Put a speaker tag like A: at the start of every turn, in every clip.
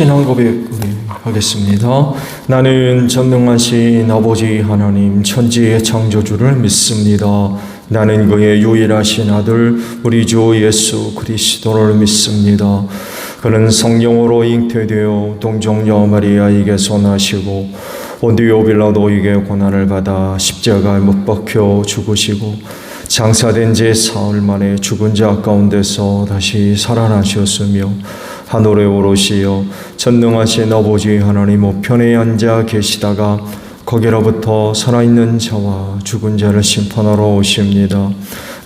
A: 신앙 고백 하겠습니다. 나는 전능하신 아버지 하나님 천지의 창조주를 믿습니다. 나는 그의 유일하신 아들 우리 주 예수 그리스도를 믿습니다. 그는 성령으로 잉태되어 동정녀 마리아에게서 나시고 본디오 빌라도에게 고난을 받아 십자가에 못 박혀 죽으시고 장사된 지 사흘 만에 죽은 자 가운데서 다시 살아나셨으며 하늘에 오르시어 전능하신 아버지 하나님 우편에 앉아 계시다가 거기로부터 살아있는 자와 죽은 자를 심판하러 오십니다.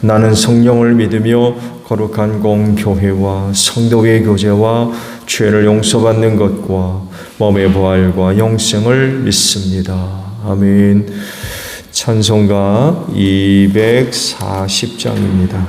A: 나는 성령을 믿으며 거룩한 공교회와 성도의 교제와 죄를 용서받는 것과 몸의 부활과 영생을 믿습니다. 아멘. 찬송가 240장입니다.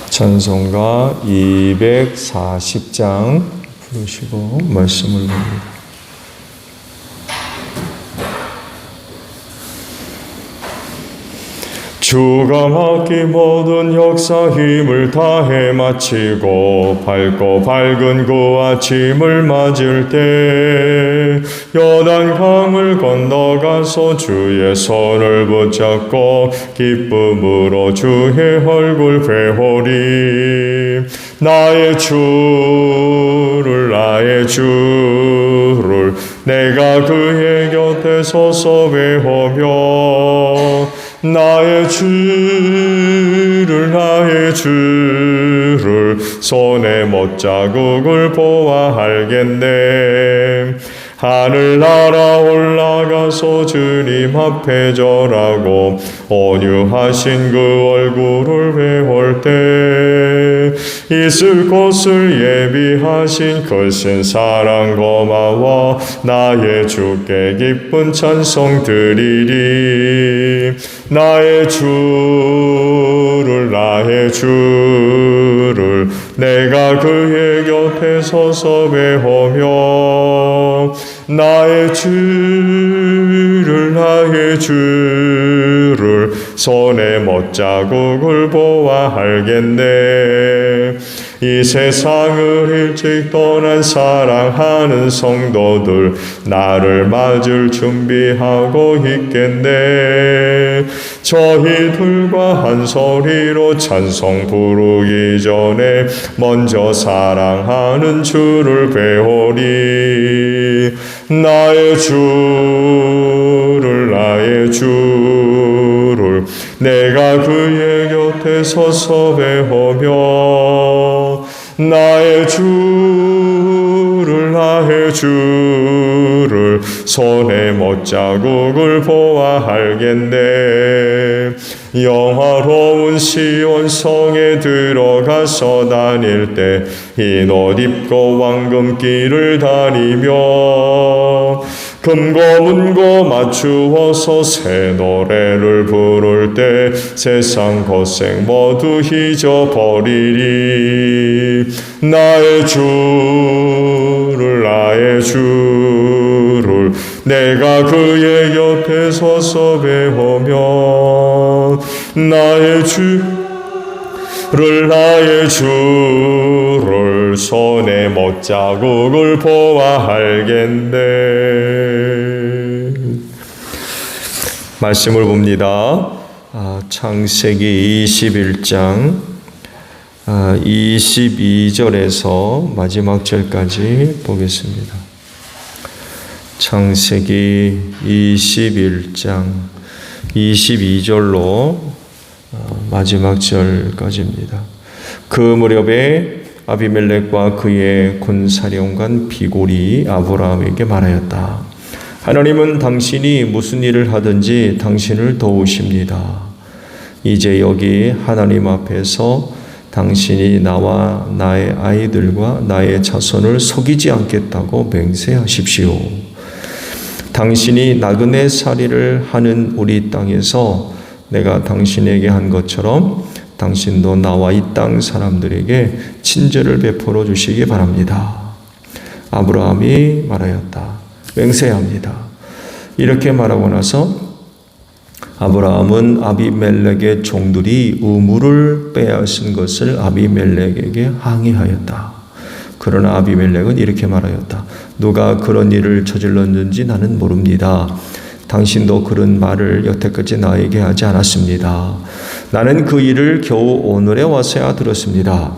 A: 찬송가 240장 부르시고 말씀을 봅니다. 주가 맡긴 모든 역사 힘을 다해 마치고 밝고 밝은 그 아침을 맞을 때 요단강을 건너가서 주의 손을 붙잡고 기쁨으로 주의 얼굴 배우리. 나의 주를 내가 그의 곁에 서서 배우며 나의 주를 손에 못자국을 보아 알겠네. 하늘 날아 올라가서 주님 앞에 절하고 온유하신 그 얼굴을 배울 때 있을 곳을 예비하신 크신 사랑 고마워 나의 주께 기쁜 찬송 드리리. 나의 주를 내가 그의 곁에 서서 배우며 나의 주를 손에 못자국을 보아 알겠네. 이 세상을 일찍 떠난 사랑하는 성도들 나를 맞을 준비하고 있겠네. 저희들과 한 소리로 찬송 부르기 전에 먼저 사랑하는 주를 배우리. 나의 주를 내가 그의 곁에 서서 배우며 나의 주를 손에 못자국을 보아 알겠네. 영화로운 시온 성에 들어가서 다닐 때 흰 옷 입고 황금길을 다니며 금고 문고 맞추어서 새 노래를 부를 때 세상 고생 모두 잊어버리리. 나의 주를 내가 그의 곁에 서서 배우며 나의 주를 손에 못자국을 보아 알겠네. 말씀을 봅니다. 창세기 21장 22절에서 마지막 절까지 보겠습니다. 창세기 21장 22절로 마지막 절까지입니다. 그 무렵에 아비멜렉과 그의 군사령관 비골이 아브라함에게 말하였다. 하나님은 당신이 무슨 일을 하든지 당신을 도우십니다. 이제 여기 하나님 앞에서 당신이 나와 나의 아이들과 나의 자손을 속이지 않겠다고 맹세하십시오. 당신이 나그네 살이를 하는 우리 땅에서 내가 당신에게 한 것처럼 당신도 나와 이 땅 사람들에게 친절을 베풀어 주시기 바랍니다. 아브라함이 말하였다. 맹세합니다. 이렇게 말하고 나서 아브라함은 아비멜렉의 종들이 우물을 빼앗은 것을 아비멜렉에게 항의하였다. 그러나 아비멜렉은 이렇게 말하였다. 누가 그런 일을 저질렀는지 나는 모릅니다. 당신도 그런 말을 여태까지 나에게 하지 않았습니다. 나는 그 일을 겨우 오늘에 와서야 들었습니다.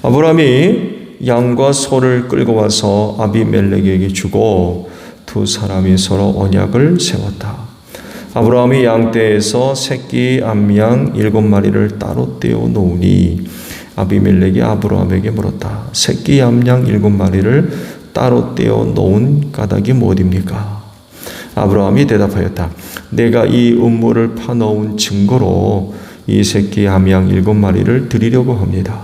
A: 아브라함이 양과 소를 끌고 와서 아비멜렉에게 주고 두 사람이 서로 언약을 세웠다. 아브라함이 양떼에서 새끼 암양 7마리를 따로 떼어 놓으니 아비멜렉이 아브라함에게 물었다. 새끼 암양 7마리를 따로 떼어 놓은 까닭이 무엇입니까? 아브라함이 대답하였다. 내가 이 음모를 파놓은 증거로 이 새끼 암양 7마리를 드리려고 합니다.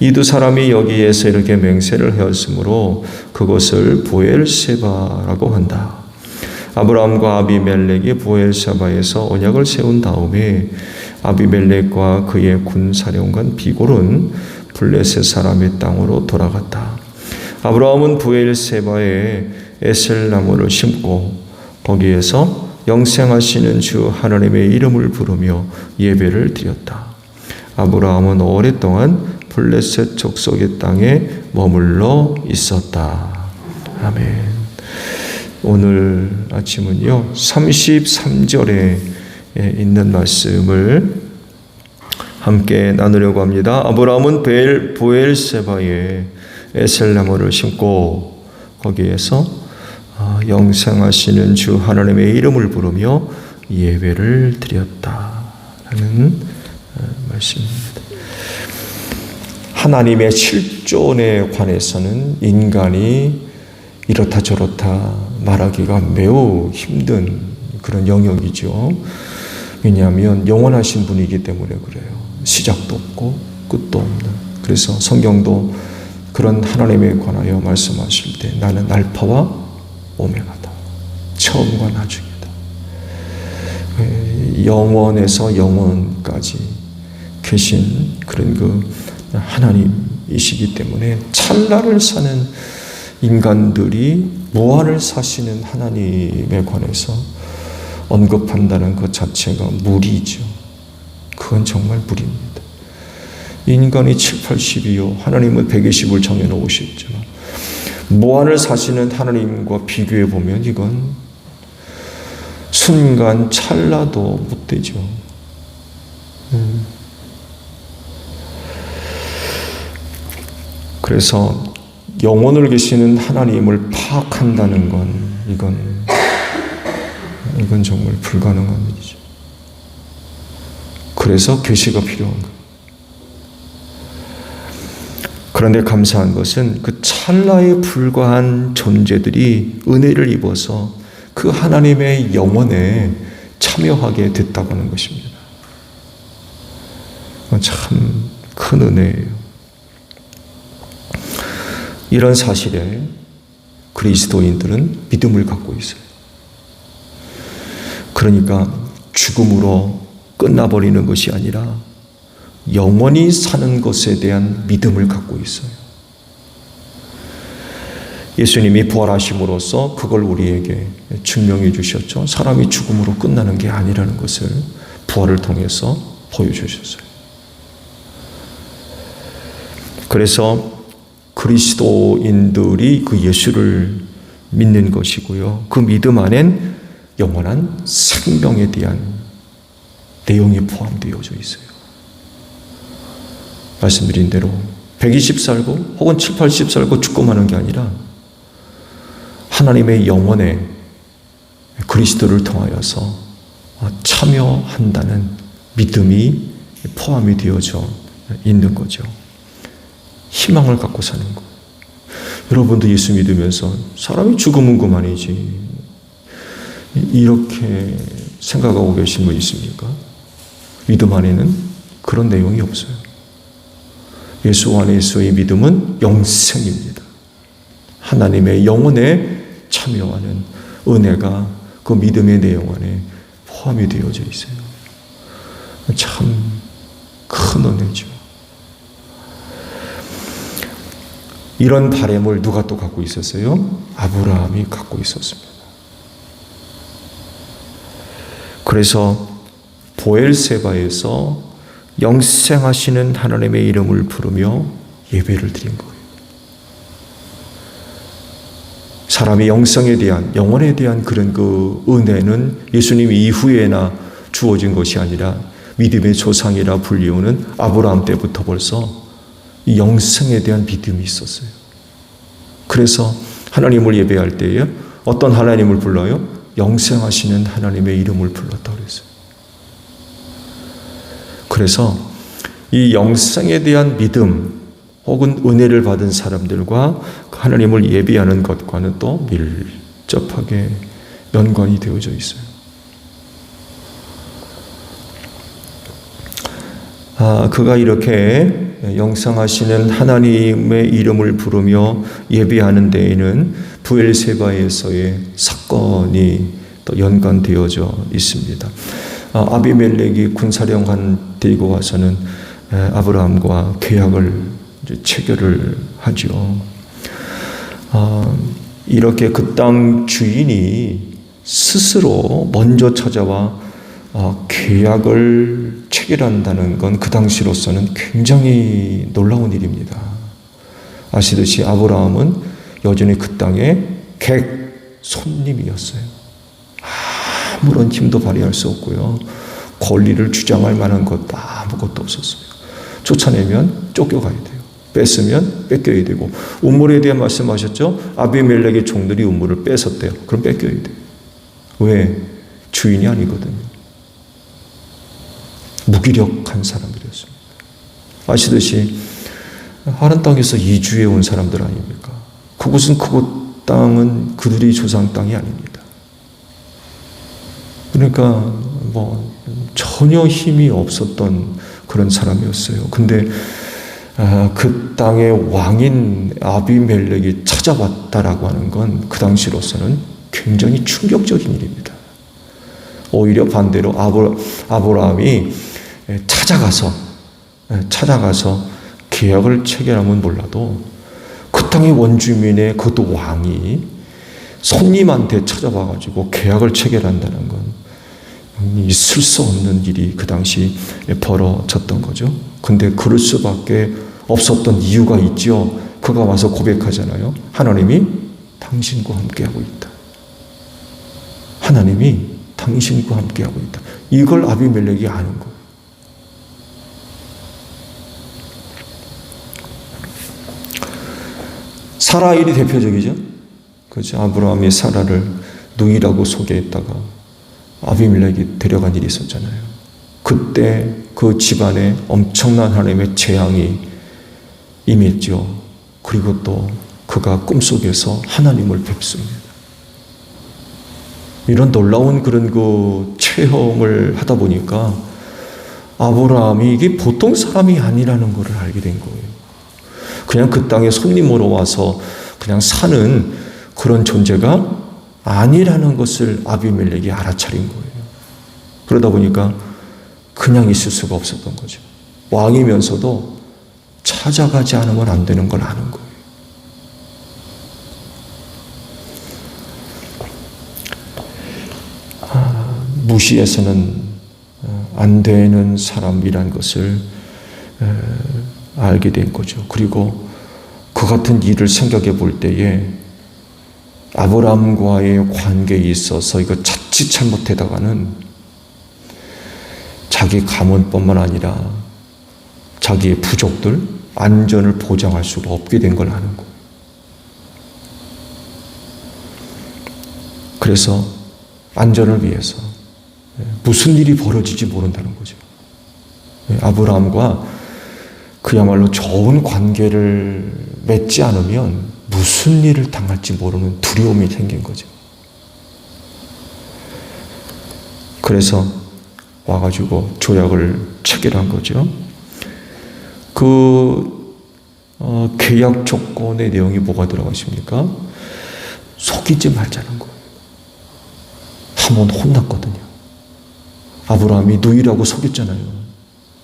A: 이 두 사람이 여기에서 이렇게 맹세를 하였으므로 그것을 보엘세바라고 한다. 아브라함과 아비멜렉이 보엘세바에서 언약을 세운 다음에 아비멜렉과 그의 군사령관 비골은 블레셋 사람의 땅으로 돌아갔다. 아브라함은 보엘세바에 에셀나무를 심고 거기에서 영생하시는 주 하나님의 이름을 부르며 예배를 드렸다. 아브라함은 오랫동안 블레셋 족속의 땅에 머물러 있었다. 아멘. 오늘 아침은요 33절에 있는 말씀을 함께 나누려고 합니다. 아브라함은 보엘세바에 에셀나무를 심고 거기에서 영생하시는 주 하나님의 이름을 부르며 예배를 드렸다라는 말씀입니다. 하나님의 실존에 관해서는 인간이 이렇다 저렇다 말하기가 매우 힘든 그런 영역이죠. 왜냐하면 영원하신 분이기 때문에 그래요. 시작도 없고 끝도 없는. 그래서 성경도 그런 하나님에 관하여 말씀하실 때 나는 알파와 오메가다. 처음과 나중이다. 영원에서 영원까지 계신 그런 그 하나님이시기 때문에 찰나를 사는 인간들이 무한을 사시는 하나님에 관해서 언급한다는 것 자체가 무리죠. 그건 정말 무리입니다. 인간이 7, 80이요. 하나님은 120을 정해놓으셨지만 무한을 사시는 하나님과 비교해 보면 이건 순간 찰나도 못 되죠. 그래서 영원을 계시는 하나님을 파악한다는 건 이건 정말 불가능한 일이죠. 그래서 계시가 필요한 거예요. 그런데 감사한 것은 그 찰나에 불과한 존재들이 은혜를 입어서 그 하나님의 영원에 참여하게 됐다고 하는 것입니다. 참 큰 은혜예요. 이런 사실에 그리스도인들은 믿음을 갖고 있어요. 그러니까 죽음으로 끝나버리는 것이 아니라 영원히 사는 것에 대한 믿음을 갖고 있어요. 예수님이 부활하심으로써 그걸 우리에게 증명해 주셨죠. 사람이 죽음으로 끝나는 게 아니라는 것을 부활을 통해서 보여주셨어요. 그래서 그리스도인들이 그 예수를 믿는 것이고요. 그 믿음 안엔 영원한 생명에 대한 내용이 포함되어져 있어요. 말씀드린 대로 120 살고 혹은 7, 80 살고 죽고 마는 게 아니라 하나님의 영혼에 그리스도를 통하여서 참여한다는 믿음이 포함이 되어져 있는 거죠. 희망을 갖고 사는 거. 여러분도 예수 믿으면서 사람이 죽으면 그만이지, 이렇게 생각하고 계신 분 있습니까? 믿음 안에는 그런 내용이 없어요. 예수 안에서의 믿음은 영생입니다. 하나님의 영혼에 참여하는 은혜가 그 믿음의 내용 안에 포함이 되어져 있어요. 참 큰 은혜죠. 이런 바램을 누가 또 갖고 있었어요? 아브라함이 갖고 있었습니다. 그래서 보엘세바에서 영생하시는 하나님의 이름을 부르며 예배를 드린 거예요. 사람의 영성에 대한, 영혼에 대한 그런 그 은혜는 예수님 이후에나 주어진 것이 아니라 믿음의 조상이라 불리우는 아브라함 때부터 벌써 이 영성에 대한 믿음이 있었어요. 그래서 하나님을 예배할 때에 어떤 하나님을 불러요? 영생하시는 하나님의 이름을 불렀다고 그랬어요. 그래서 이 영생에 대한 믿음 혹은 은혜를 받은 사람들과 하나님을 예배하는 것과는 또 밀접하게 연관이 되어져 있어요. 그가 이렇게 영생하시는 하나님의 이름을 부르며 예배하는 데에는 부엘세바에서의 사건이 또 연관되어져 있습니다. 아비멜렉이 군사령관 데리고 와서는 아브라함과 계약을 체결을 하죠. 이렇게 그 땅 주인이 스스로 먼저 찾아와 계약을 체결한다는 건 그 당시로서는 굉장히 놀라운 일입니다. 아시듯이 아브라함은 여전히 그 땅의 객 손님이었어요. 아무런 힘도 발휘할 수 없고요. 권리를 주장할 만한 것도 아무것도 없었어요. 쫓아내면 쫓겨가야 돼요. 뺐으면 뺏겨야 되고, 우물에 대한 말씀하셨죠? 아비멜렉의 종들이 우물을 뺏었대요. 그럼 뺏겨야 돼요. 왜? 주인이 아니거든요. 무기력한 사람들이었습니다. 아시듯이 하는 땅에서 이주해 온 사람들 아닙니까? 그곳은 그곳 땅은 그들의 조상 땅이 아닙니다. 그러니까 전혀 힘이 없었던 그런 사람이었어요. 근데 그 땅의 왕인 아비멜렉이 찾아왔다라고 하는 건 그 당시로서는 굉장히 충격적인 일입니다. 오히려 반대로 아브라함이 찾아가서 계약을 체결하면 몰라도 그 땅의 원주민의 그것도 왕이 손님한테 찾아와가지고 계약을 체결한다는 건 있을 수 없는 일이 그 당시 벌어졌던 거죠. 근데 그럴 수밖에 없었던 이유가 있죠. 그가 와서 고백하잖아요. 하나님이 당신과 함께하고 있다. 하나님이 당신과 함께하고 있다. 이걸 아비멜렉이 아는 거예요. 사라 일이 대표적이죠. 그렇죠. 아브라함이 사라를 누이라고 소개했다가 아비멜렉이 데려간 일이 있었잖아요. 그때 그 집안에 엄청난 하나님의 재앙이 임했죠. 그리고 또 그가 꿈속에서 하나님을 뵙습니다. 이런 놀라운 그런 그 체험을 하다 보니까 아브라함이 이게 보통 사람이 아니라는 것을 알게 된 거예요. 그냥 그 땅에 손님으로 와서 그냥 사는 그런 존재가 아니라는 것을 아비멜렉이 알아차린 거예요. 그러다 보니까 그냥 있을 수가 없었던 거죠. 왕이면서도 찾아가지 않으면 안 되는 걸 아는 거예요. 무시해서는 안 되는 사람이란 것을 알게 된 거죠. 그리고 그 같은 일을 생각해 볼 때에 아브라함과의 관계에 있어서 이거 자칫 잘못하다가는 자기 가문뿐만 아니라 자기의 부족들 안전을 보장할 수가 없게 된 걸 아는 거예요. 그래서 안전을 위해서 무슨 일이 벌어질지 모른다는 거죠. 아브라함과 그야말로 좋은 관계를 맺지 않으면 무슨 일을 당할지 모르는 두려움이 생긴 거죠. 그래서 와가지고 조약을 체결한 거죠. 계약 조건의 내용이 뭐가 들어가십니까? 속이지 말자는 거예요. 한번 혼났거든요. 아브라함이 누이라고 속였잖아요.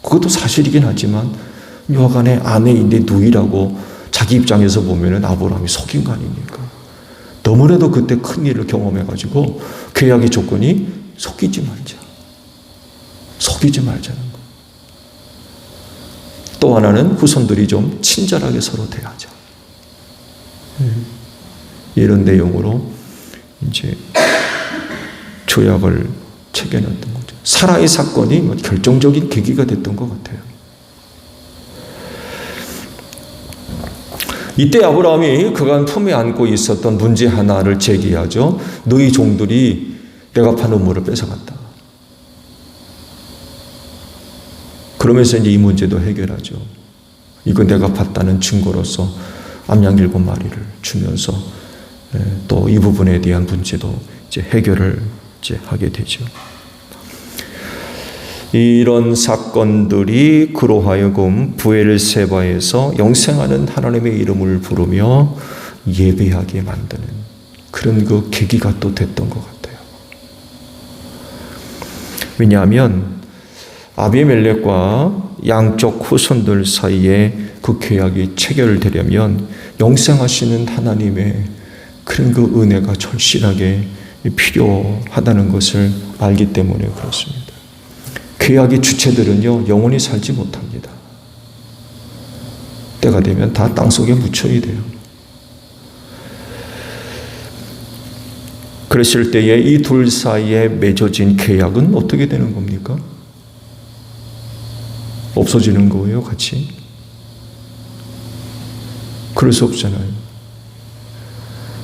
A: 그것도 사실이긴 하지만 여간의 아내인데 누이라고 자기 입장에서 보면은 아브라함이 속인 거 아닙니까? 너무나도 그때 큰 일을 경험해가지고 계약의 조건이 속이지 말자. 속이지 말자는 거. 또 하나는 후손들이 좀 친절하게 서로 대하자. 이런 내용으로 이제 조약을 체결했던 거죠. 사라의 사건이 결정적인 계기가 됐던 것 같아요. 이때 아브라함이 그간 품에 안고 있었던 문제 하나를 제기하죠. 너희 종들이 내가 판 우물을 뺏어갔다. 그러면서 이제 이 문제도 해결하죠. 이건 내가 봤다는 증거로서 암양 7마리를 주면서 또 이 부분에 대한 문제도 이제 해결을 이제 하게 되죠. 이런 사건들이 그로 하여금 브엘세바에서 영생하는 하나님의 이름을 부르며 예배하게 만드는 그런 그 계기가 또 됐던 것 같아요. 왜냐하면 아비멜렉과 양쪽 후손들 사이에 그 계약이 체결되려면 영생하시는 하나님의 그런 그 은혜가 절실하게 필요하다는 것을 알기 때문에 그렇습니다. 계약의 주체들은요, 영원히 살지 못합니다. 때가 되면 다 땅속에 묻혀야 돼요. 그랬을 때에 이 둘 사이에 맺어진 계약은 어떻게 되는 겁니까? 없어지는 거예요, 같이? 그럴 수 없잖아요.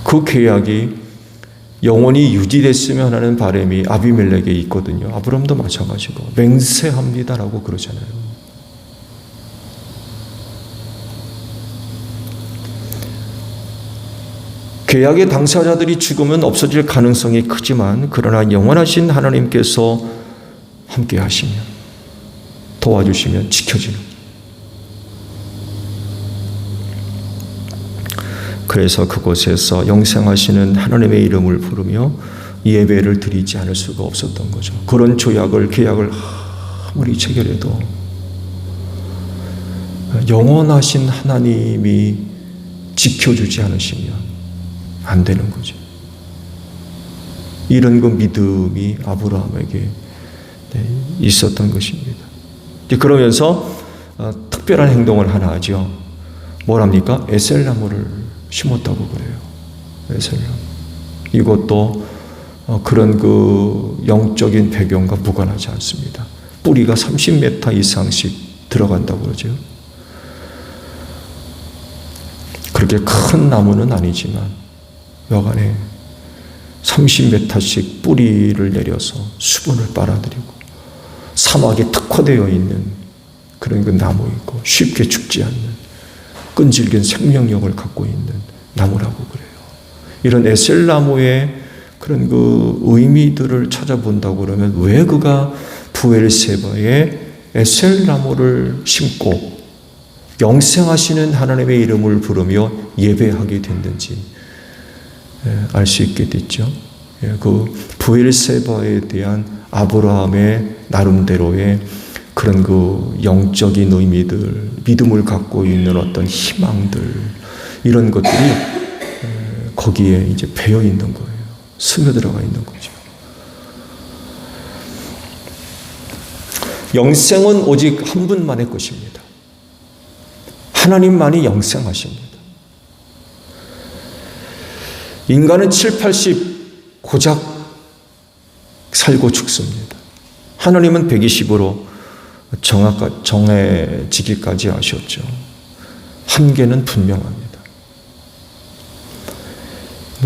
A: 그 계약이 영원히 유지됐으면 하는 바람이 아비멜렉에 있거든요. 아브람도 마찬가지고 맹세합니다라고 그러잖아요. 계약의 당사자들이 죽으면 없어질 가능성이 크지만 그러나 영원하신 하나님께서 함께 하시면 도와주시면 지켜지는. 그래서 그곳에서 영생하시는 하나님의 이름을 부르며 예배를 드리지 않을 수가 없었던 거죠. 그런 계약을 아무리 체결해도 영원하신 하나님이 지켜주지 않으시면 안 되는 거죠. 이런 그 믿음이 아브라함에게 있었던 것입니다. 그러면서 특별한 행동을 하나 하죠. 뭐랍니까? 에셀나무를 심었다고 그래요. 에셀나무. 이것도 그런 그 영적인 배경과 무관하지 않습니다. 뿌리가 30m 이상씩 들어간다고 그러죠. 그렇게 큰 나무는 아니지만 여간에 30m씩 뿌리를 내려서 수분을 빨아들이고 사막에 특화되어 있는 그런 그 나무이고 쉽게 죽지 않는 끈질긴 생명력을 갖고 있는 나무라고 그래요. 이런 에셀나무의 그런 그 의미들을 찾아본다고 그러면 왜 그가 브엘세바에 에셀나무를 심고 영생하시는 하나님의 이름을 부르며 예배하게 됐는지 알 수 있게 됐죠. 그 브엘세바에 대한 아브라함의 나름대로의 그런 그 영적인 의미들, 믿음을 갖고 있는 어떤 희망들, 이런 것들이 거기에 이제 배어 있는 거예요. 스며들어가 있는 거죠. 영생은 오직 한 분만의 것입니다. 하나님만이 영생하십니다. 인간은 7, 80 고작 살고 죽습니다. 하나님은 120으로 정해지기까지 하셨죠. 한계는 분명합니다.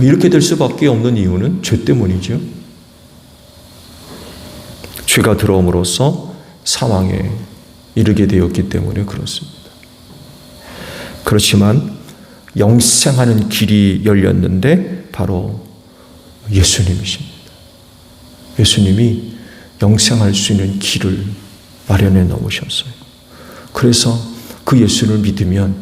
A: 이렇게 될 수밖에 없는 이유는 죄 때문이죠. 죄가 들어옴으로써 사망에 이르게 되었기 때문에 그렇습니다. 그렇지만 영생하는 길이 열렸는데 바로 예수님이십니다. 예수님이 영생할 수 있는 길을 마련해 놓으셨어요. 그래서 그 예수를 믿으면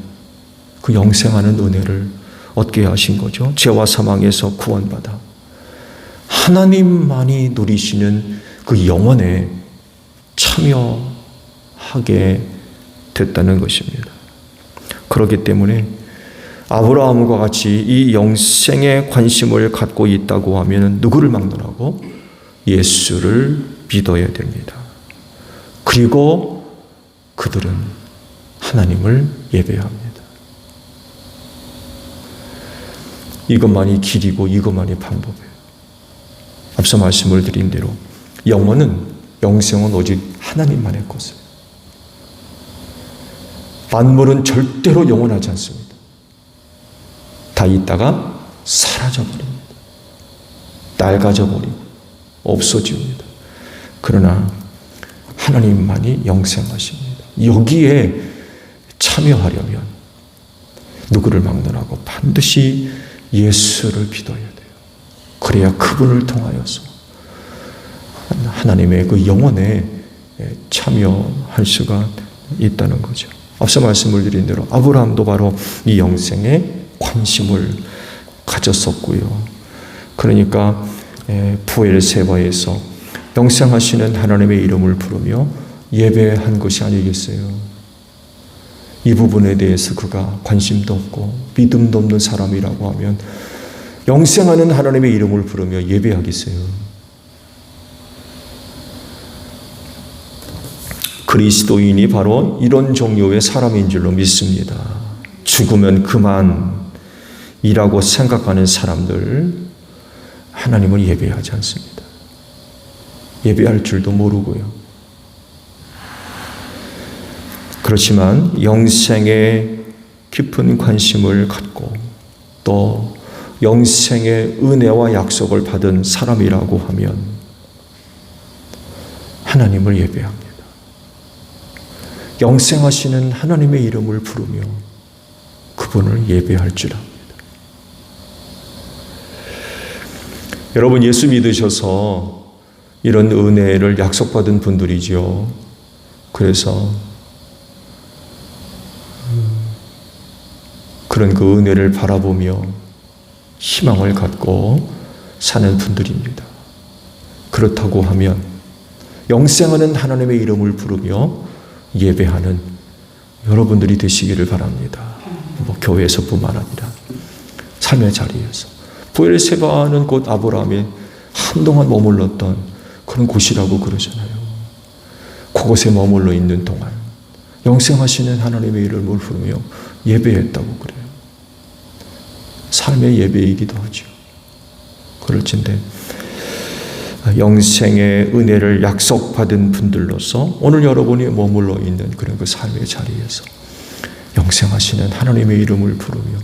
A: 그 영생하는 은혜를 얻게 하신 거죠. 죄와 사망에서 구원받아 하나님만이 누리시는 그 영원에 참여하게 됐다는 것입니다. 그렇기 때문에 아브라함과 같이 이 영생에 관심을 갖고 있다고 하면 누구를 막론하고 예수를 믿어야 됩니다. 그리고 그들은 하나님을 예배합니다. 이것만이 길이고 이것만이 방법이에요. 앞서 말씀을 드린 대로 영생은 오직 하나님만의 것이에요. 만물은 절대로 영원하지 않습니다. 다 있다가 사라져버립니다. 낡아져버리고 없어집니다. 그러나 하나님만이 영생하십니다. 여기에 참여하려면 누구를 막론하고 반드시 예수를 믿어야 돼요. 그래야 그분을 통하여서 하나님의 그 영혼에 참여할 수가 있다는 거죠. 앞서 말씀을 드린 대로 아브라함도 바로 이 영생에 관심을 가졌었고요. 그러니까 부엘세바에서 영생하시는 하나님의 이름을 부르며 예배한 것이 아니겠어요. 이 부분에 대해서 그가 관심도 없고 믿음도 없는 사람이라고 하면 영생하는 하나님의 이름을 부르며 예배하겠어요. 그리스도인이 바로 이런 종류의 사람인 줄로 믿습니다. 죽으면 그만이라고 생각하는 사람들, 하나님을 예배하지 않습니다. 예배할 줄도 모르고요. 그렇지만 영생에 깊은 관심을 갖고 또 영생의 은혜와 약속을 받은 사람이라고 하면 하나님을 예배합니다. 영생하시는 하나님의 이름을 부르며 그분을 예배할 줄 압니다. 여러분, 예수 믿으셔서 이런 은혜를 약속받은 분들이죠. 그래서 그런 그 은혜를 바라보며 희망을 갖고 사는 분들입니다. 그렇다고 하면 영생하는 하나님의 이름을 부르며 예배하는 여러분들이 되시기를 바랍니다. 교회에서뿐만 아니라 삶의 자리에서. 부엘세바는 곧 아브라함이 한동안 머물렀던 그런 곳이라고 그러잖아요. 그곳에 머물러 있는 동안 영생하시는 하나님의 이름을 부르며 예배했다고 그래요. 삶의 예배이기도 하죠. 그럴진데 영생의 은혜를 약속받은 분들로서 오늘 여러분이 머물러 있는 그런 그 삶의 자리에서 영생하시는 하나님의 이름을 부르며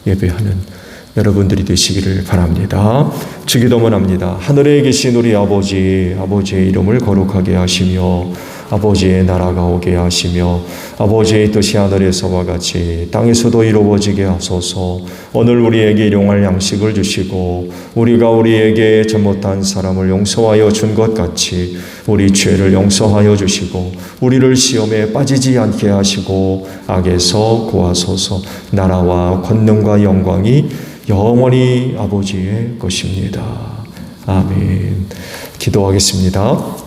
A: 예배하는 여러분들이 되시기를 바랍니다. 주기도문 합니다. 하늘에 계신 우리 아버지, 아버지의 이름을 거룩하게 하시며 아버지의 나라가 오게 하시며 아버지의 뜻이 하늘에서와 같이 땅에서도 이루어지게 하소서. 오늘 우리에게 일용할 양식을 주시고 우리가 우리에게 잘못한 사람을 용서하여 준 것 같이 우리 죄를 용서하여 주시고 우리를 시험에 빠지지 않게 하시고 악에서 구하소서. 나라와 권능과 영광이 영원히 아버지의 것입니다. 아멘. 기도하겠습니다.